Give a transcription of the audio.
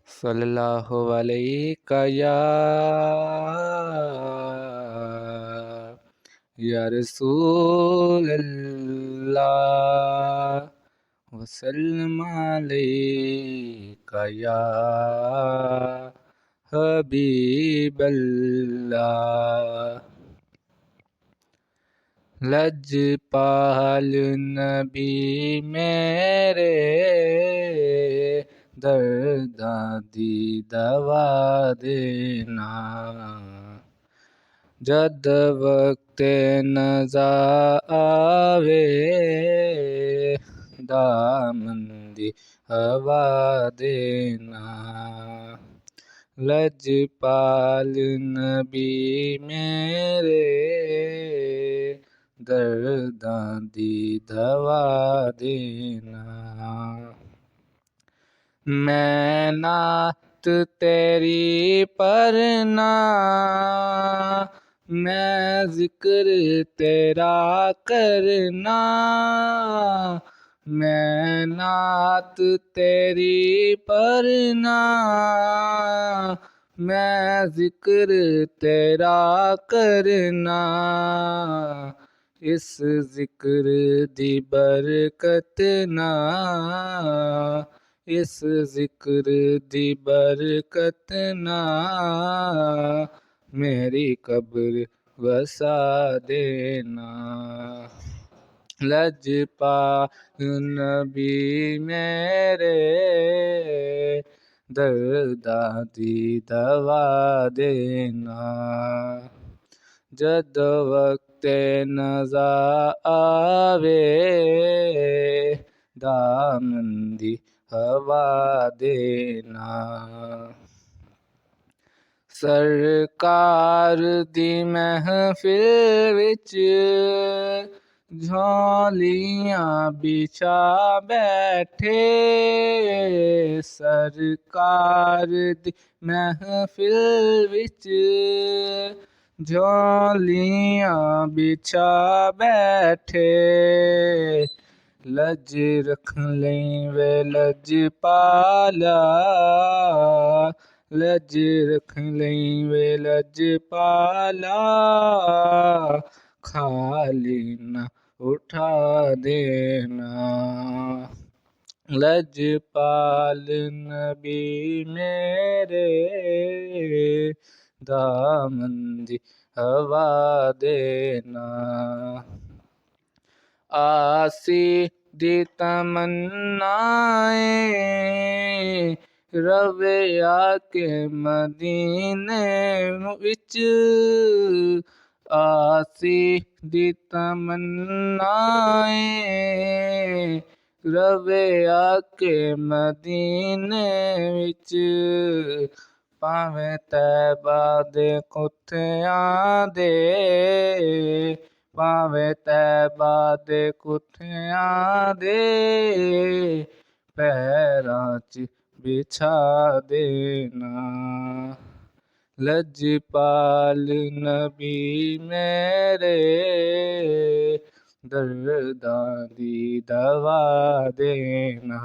सल्लल्लाहु अलैका या रसूल अल्लाह वसल्लम अलैका या हबीब अल्लाह। लजपाल नबी मेरे दर्दां दी दवा देना, जद वक्त नज़ा आवे दामन दी हवा देना। लजपाल नबी मेरे दर्दां दी दवा देना। मैं नात तेरी पढ़ना, मैं जिक्र तेरा करना, मैं नात तेरी पढ़ना, मैं जिक्र तेरा करना। इस जिक्र दी बरकत ना, इस जिक्र दी बरकत ना मेरी कब्र वसा देना। लजपाल नबी मेरे दर्दां दी दवा देना, जद वक्त नज़ा आवे दामन दी हवा देना। सरकार दी महफिल विच झोलियां बिछा बैठे, सरकार दी महफिल विच झोलियां बिछा बैठे। लज रख लई वे लजपाला, लज रख लई वे लजपाला, खाली ना उठा देना। लजपाल नबी मेरे दामन दी हवा देना। आसी दी तमन्नाएं रवे आके मदीने विच, आसी दी तमन्नाएं रवे आके मदीने विच। भावें तैबा दे कुत्थियां दे, भावें तैबा दे कुत्थियां दे पैरां च बिछा देना। लजपाल नबी मेरे दर्दां दी दवा देना।